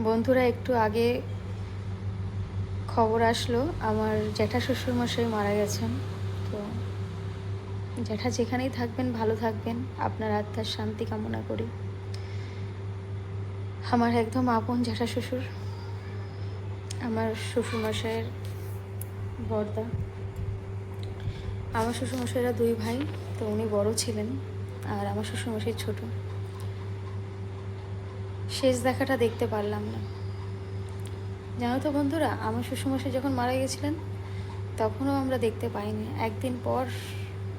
বন্ধুরা, একটু আগে খবর আসলো আমার জ্যাঠা শ্বশুরমশাই মারা গেছেন। তো জ্যাঠা যেখানেই থাকবেন ভালো থাকবেন, আপনার আত্মার শান্তি কামনা করি। আমার একদম আপন জ্যাঠা শ্বশুর, আমার শ্বশুরমশাইয়ের বড়দা। আমার শ্বশুরমশাইরা দুই ভাই, তো উনি বড় ছিলেন আর আমার শ্বশুরমশাই ছোট। শেষ দেখাটা দেখতে পারলাম না। জানো তো বন্ধুরা, আমার শ্বশুরমশাই যখন মারা গেছিলেন তখনও আমরা দেখতে পাইনি। একদিন পর,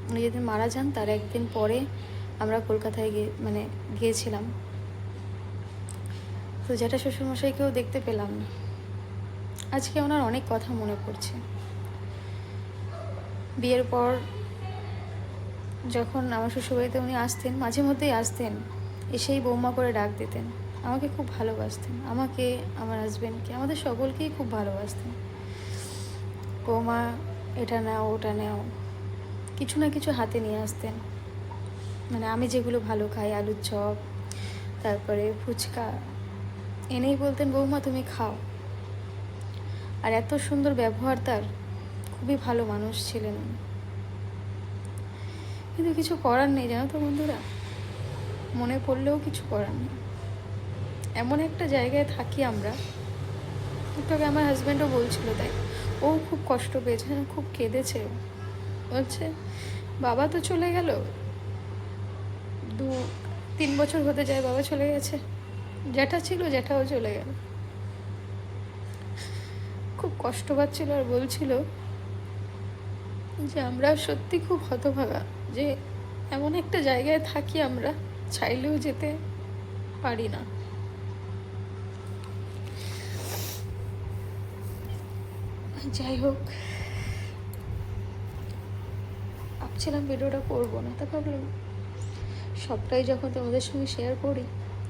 উনি যেদিন মারা যান তার একদিন পরে আমরা কলকাতায় গিয়েছিলাম। তো জ্যাঠা শ্বশুরমশাইকেও দেখতে পেলাম না। আজকে ওনার অনেক কথা মনে পড়ছে। বিয়ের পর যখন আমার শ্বশুরবাড়িতে উনি আসতেন, মাঝে মধ্যেই আসতেন, এসেই বৌমা করে ডাক দিতেন। আমাকে খুব ভালোবাসতেন, আমাকে, আমার হাজব্যান্ডকে, আমাদের সকলকেই খুব ভালোবাসতেন। বৌমা এটা নাও ওটা নাও, কিছু না কিছু হাতে নিয়ে আসতেন। আমি যেগুলো ভালো খাই, আলুর চপ, তারপরে ফুচকা, এনেই বলতেন বৌমা তুমি খাও। আর এত সুন্দর ব্যবহার তার, খুবই ভালো মানুষ ছিলেন। কিন্তু কিছু করার নেই, জানো তো বন্ধুরা, মনে পড়লেও কিছু করার নেই। এমন একটা জায়গায় থাকি আমরা। একটু আগে আমার হাজব্যান্ডও বলছিল, তাই ও খুব কষ্ট পেয়েছে, খুব কেঁদেছে। বলছে বাবা তো চলে গেল, 2-3 বছর হতে যায় বাবা চলে গেছে, জ্যাঠা ছিল জ্যাঠাও চলে গেল। খুব কষ্ট পাচ্ছিল আর বলছিল যে আমরা সত্যি খুব হতভাগা, যে এমন একটা জায়গায় থাকি আমরা, চাইলেও যেতে পারি না। যাই হোক, ভাবছিলাম ভিডিওটা করবো না, তা ভাবলাম সবটাই যখন তোমাদের সঙ্গে শেয়ার করি,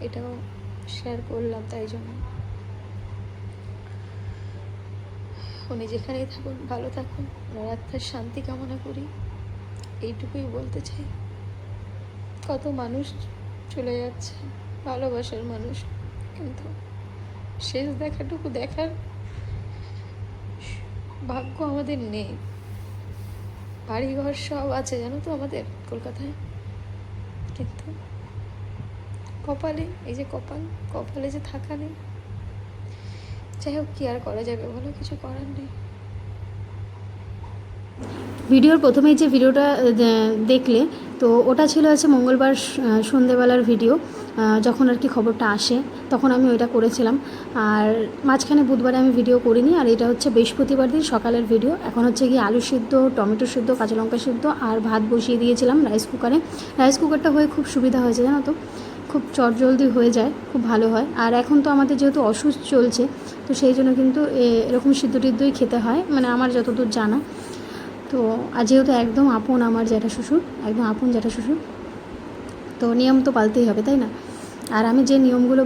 এটাও শেয়ার করলাম। তাই জন্য উনি যেখানেই থাকুন ভালো থাকুন, ওনার আত্মার শান্তি কামনা করি, এইটুকুই বলতে চাই। কত মানুষ চলে যাচ্ছে, ভালোবাসার মানুষ, কিন্তু শেষ দেখাটুকু দেখার ভাগ্য আমাদের নেই। বাড়িঘর সব আছে জানো তো আমাদের কলকাতায়, কিন্তু কপালে, এই যে কপালে যে থাকা নেই। যাই হোক, কি আর করা যাবে বলো, কিছু করার নেই। ভিডিওর প্রথমেই যে ভিডিওটা দেখলে, তো ওটা ছিল মঙ্গলবার সন্ধেবেলার ভিডিও, যখন আর কি খবরটা আসে তখন আমি ওইটা করেছিলাম। আর মাঝখানে বুধবারে আমি ভিডিও করিনি। আর এটা হচ্ছে বৃহস্পতিবার দিন সকালের ভিডিও। এখন হচ্ছে গিয়ে আলু সিদ্ধ, টমেটো সিদ্ধ, কাঁচা লঙ্কা সিদ্ধ আর ভাত বসিয়ে দিয়েছিলাম রাইস কুকারে। রাইস কুকারটা হয়ে খুব সুবিধা হয়েছে জানো তো, খুব চটজলদি হয়ে যায়, খুব ভালো হয়। আর এখন তো আমাদের যেহেতু অসুস্থ চলছে, তো সেই জন্য কিন্তু এরকম সিদ্ধ টিদ্ধই খেতে হয়, আমার যতদূর জানা। তো আর যেহেতু একদম আপন আমার জ্যাঠা শ্বশুর, একদম আপন জ্যাঠা শ্বশুর, তো নিয়ম তো পালতেই হবে, তাই না? আর আমি যে নিয়মগুলো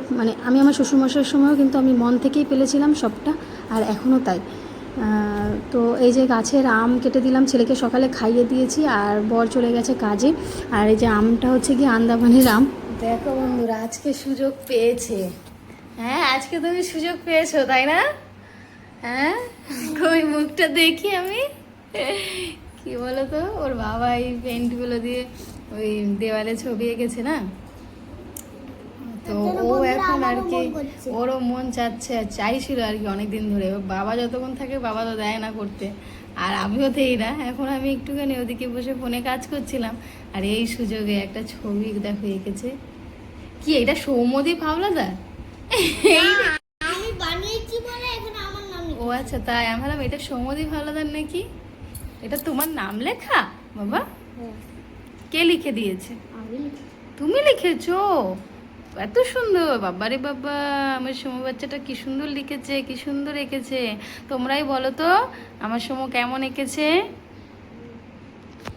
আমি আমার শ্বশুরমশাইয়ের সময়ও কিন্তু আমি মন থেকেই পেলেছিলাম সবটা, আর এখনও তাই। তো এই যে গাছের আম কেটে দিলাম, ছেলেকে সকালে খাইয়ে দিয়েছি, আর বর চলে গেছে কাজে। আর এই যে আমটা হচ্ছে কি আন্দামানের আম। দেখো বন্ধুরা, আজকে সুযোগ পেয়েছে। হ্যাঁ, আজকে তুমি সুযোগ পেয়েছো, তাই না? হ্যাঁ, ওই মুখটা দেখি আমি। কি বলো তো, ওর বাবা এই পেন্টগুলো দিয়ে ওই দেওয়ালে ছবি এঁকেছে না, তো ও এখন আর কি, ওরও মন চাচ্ছে, চাইছিল আর কি অনেকদিন ধরে। ওর বাবা যতক্ষণ থাকে বাবা তো দেয় না করতে, আর আমিও দেই না। এখন আমি একটুখানি ওদিকে বসে ফোনে কাজ করছিলাম, আর এই সুযোগে একটা ছবি দেখো এঁকেছে। কি এটা, সৌম্যদীপ হাওলাদার? আমি বানিয়েছি বলে এখানে আমার নাম ও আচ্ছা, তাই আমি ভাবলাম এটা সৌম্যদীপ হাওলাদার নাকি। এটা তোমার নাম লেখা বাবা? কে লিখে দিয়েছে? তুমি লিখেছো? এত সুন্দর, বাবারে বাবা, আমার সোমু বাচ্চাটা কি সুন্দর লিখেছে, কি সুন্দর এঁকেছে। তোমরাই বলো তো আমার সোমু কেমন এঁকেছে,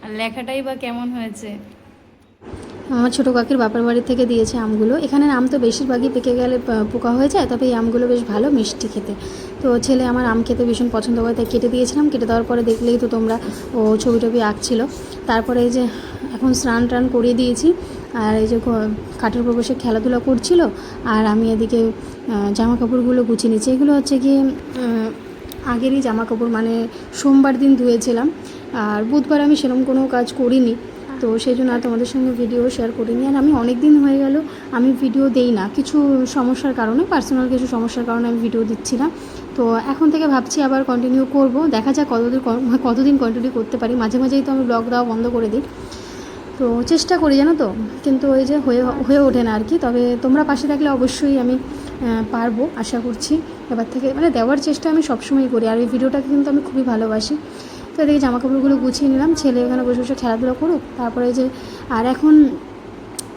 আর লেখাটাই বা কেমন হয়েছে। আমার ছোটো কাকির বাপের বাড়ি থেকে দিয়েছে আমগুলো। এখানের আম তো বেশিরভাগই পেকে গেলে পোকা হয়ে যায়, তবে এই আমগুলো বেশ ভালো মিষ্টি খেতে। তো ছেলে আমার আম খেতে ভীষণ পছন্দ করে, তাই কেটে দিয়েছিলাম। কেটে দেওয়ার পরে দেখলেই তো তোমরা, ও ছবি টবি আঁকছিল। তারপরে এই যে এখন স্নান টান করিয়ে দিয়েছি, আর এই যে খাটের উপর বসে খেলাধুলা করছিল, আর আমি এদিকে জামা কাপড়গুলো গুছিয়ে নিচ্ছি। এগুলো হচ্ছে কি আগেরই জামা কাপড়, মানে সোমবার দিন ধুয়েছিলাম, আর বুধবার আমি সেরকম কোনো কাজ করিনি, তো সেই জন্য আর তোমাদের সঙ্গে ভিডিও শেয়ার করিনি। আর আমি অনেক দিন হয়ে গেল আমি ভিডিও দেই না, কিছু সমস্যার কারণে, পার্সোনাল কিছু সমস্যার কারণে আমি ভিডিও দিচ্ছি না। তো এখন থেকে ভাবছি আবার কন্টিনিউ করব, দেখা যাক কতদিন কন্টিনিউ করতে পারি। মাঝে মাঝেই তো আমি ব্লগ দেওয়া বন্ধ করে দিই, তো চেষ্টা করি জানো তো, কিন্তু ওই যে হয়ে ওঠে না আর কি। তবে তোমরা পাশে থাকলে অবশ্যই আমি পারবো, আশা করছি এবার থেকে, মানে দেওয়ার চেষ্টা আমি সবসময় করি। আর এই ভিডিওটাকে কিন্তু আমি খুবই ভালোবাসি। তো এদিকে জামা কাপড়গুলো গুছিয়ে নিলাম, ছেলে এখানে বসে বসে খেলাধুলা করুক। তারপরে যে আর এখন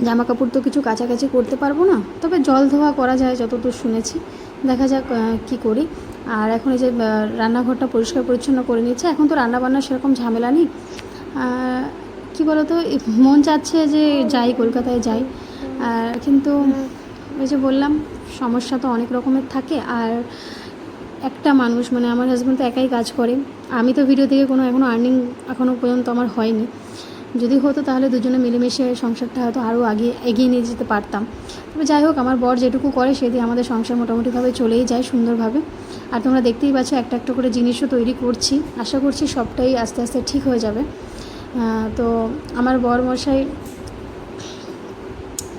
জামা কাপড় তো কিছু কাছাকাছি করতে পারবো না, তবে জল ধোয়া করা যায় যতদূর শুনেছি, দেখা যাক কি করি। আর এখন এই যে রান্নাঘরটা পরিষ্কার পরিচ্ছন্ন করে নিচ্ছে। এখন তো রান্নাবান্নার সেরকম ঝামেলা নেই, কী বলো তো, মন চাচ্ছে যে যাই, কলকাতায় যাই, কিন্তু ওই যে বললাম সমস্যা তো অনেক রকমের থাকে। আর একটা মানুষ, মানে আমার হাজব্যান্ড তো একাই কাজ করে, আমি তো ভিডিও থেকে কোনো এখনও আর্নিং এখনও পর্যন্ত আমার হয়নি। যদি হতো তাহলে দুজনে মিলেমিশে সংসারটা হয়তো আরও এগিয়ে নিয়ে যেতে পারতাম। তবে যাই হোক, আমার বর যেটুকু করে সেদিকে আমাদের সংসার মোটামুটিভাবে চলেই যায় সুন্দরভাবে। আর তোমরা দেখতেই পাচ্ছ একটা একটা করে জিনিসও তৈরি করছি, আশা করছি সবটাই আস্তে আস্তে ঠিক হয়ে যাবে। তো আমার বর মশাই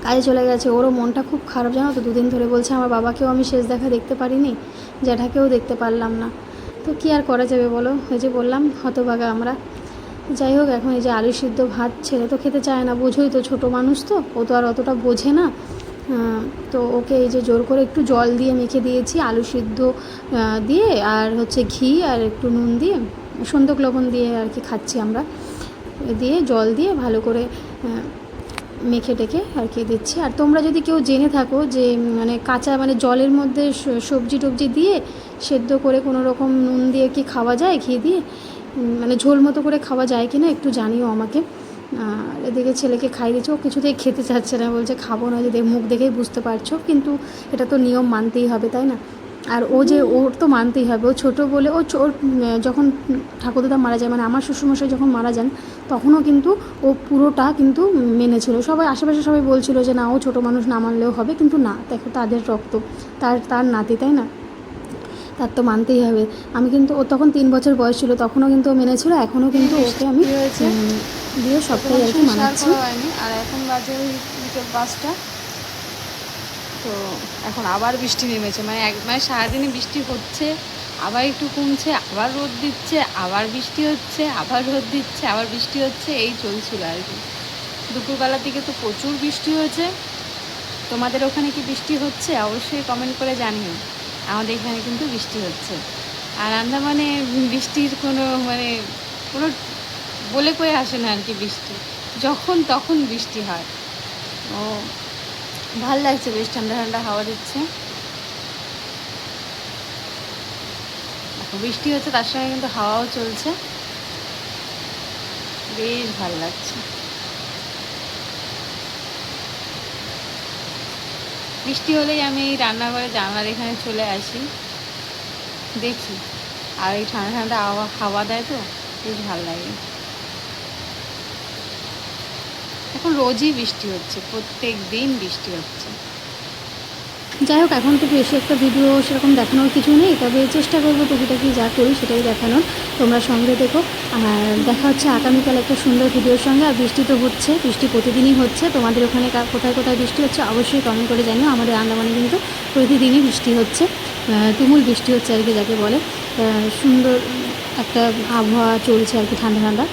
কাজে চলে গেছে, ওরও মনটা খুব খারাপ জানো তো, দুদিন ধরে বলছে আমার বাবাকেও আমি শেষ দেখা দেখতে পারিনি, জ্যাঠাকেও দেখতে পারলাম না। তো কী আর করা যাবে বলো, ওই যে বললাম হতভাগা আমরা। যাই হোক, এখন এই যে আলু সিদ্ধ ভাত ছেলে তো খেতে চায় না, বোঝোই তো, ছোটো মানুষ তো, ও তো আর অতটা বোঝে না। তো ওকে এই যে জোর করে একটু জল দিয়ে মেখে দিয়েছি, আলু সিদ্ধ দিয়ে, আর হচ্ছে ঘি আর একটু নুন দিয়ে, সন্দক লবণ দিয়ে আর কি খাচ্ছি আমরা, দিয়ে জল দিয়ে ভালো করে মেখে টেকে আর কি দিচ্ছি। আর তোমরা যদি কেউ জেনে থাকো যে মানে কাঁচা, মানে জলের মধ্যে সবজি টবজি দিয়ে সেদ্ধ করে কোনো রকম নুন দিয়ে কি খাওয়া যায়, ঘি দিয়ে, মানে ঝোল মতো করে খাওয়া যায় কি না একটু জানিও আমাকে। এদিকে ছেলেকে খাই দিচ্ছি, ও কিছুতেই খেতে চাচ্ছে না, বলছে খাবো না, যে মুখ দেখেই বুঝতে পারছো, কিন্তু এটা তো নিয়ম মানতেই হবে, তাই না? আর ওর তো মানতেই হবে, ও ছোটো বলে, ওর যখন ঠাকুরদাদা মারা যায়, মানে আমার শ্বশুরমশাই যখন মারা যান, তখনও কিন্তু ও পুরোটা কিন্তু মেনেছিল। সবাই আশেপাশে সবাই বলছিল যে না, ও ছোটো মানুষ, না মানলেও হবে, কিন্তু না, দেখো তাদের রক্ত, তার নাতি, তাই না, তার তো মানতেই হবে। আমি কিন্তু, ও তখন 3 বছর বয়স ছিল, তখনও কিন্তু ও মেনেছিল, এখনও কিন্তু ওকে আমি দিয়ে সবটাই আর কি মানাচ্ছি। আর এখন বাজে ওই বিকেল 5টা, তো এখন আবার বৃষ্টি নেমেছে, মানে সারাদিনই বৃষ্টি হচ্ছে, আবার একটু কমছে, আবার রোদ দিচ্ছে, আবার বৃষ্টি হচ্ছে, আবার রোদ দিচ্ছে, আবার বৃষ্টি হচ্ছে, এই চলছিল আর কি। দুপুরবেলার দিকে তো প্রচুর বৃষ্টি হয়েছে। তোমাদের ওখানে কি বৃষ্টি হচ্ছে অবশ্যই কমেন্ট করে জানিও। আমাদের এখানে কিন্তু বৃষ্টি হচ্ছে। আর আন্দামানে বৃষ্টির কোনো বলে কয়ে আসে না আর কি, বৃষ্টি যখন তখন বৃষ্টি হয়। ও ভাল লাগছে, বেশ ঠান্ডা ঠান্ডা হাওয়া দিচ্ছে, বৃষ্টি হচ্ছে তার সঙ্গে কিন্তু হাওয়াও চলছে, বেশ ভালো লাগছে। বৃষ্টি হলেই আমি এই রান্নাঘরে জানলার এখানে চলে আসি, দেখি, আর এই ঠান্ডা ঠান্ডা হাওয়া দেয় তো বেশ ভালো লাগে। এখন রোজই বৃষ্টি হচ্ছে, প্রত্যেক দিন বৃষ্টি হচ্ছে। যাই হোক, এখন তো বেশি একটা ভিডিও সেরকম দেখানোর কিছু নেই, তবে চেষ্টা করবো টুকিটাকি যা করি সেটাই দেখানোর, তোমরা সঙ্গে দেখো। আর দেখা হচ্ছে আগামীকাল একটা সুন্দর ভিডিওর সঙ্গে। আর বৃষ্টি তো হচ্ছে, বৃষ্টি প্রতিদিনই হচ্ছে, তোমাদের ওখানে কোথায় কোথায় বৃষ্টি হচ্ছে অবশ্যই কমেন্ট করে জানিও। আমাদের আন্দামানে কিন্তু প্রতিদিনই বৃষ্টি হচ্ছে, তুমুল বৃষ্টি হচ্ছে আর কি যাকে বলে, সুন্দর একটা আবহাওয়া চলছে আর কি, ঠান্ডা ঠান্ডা।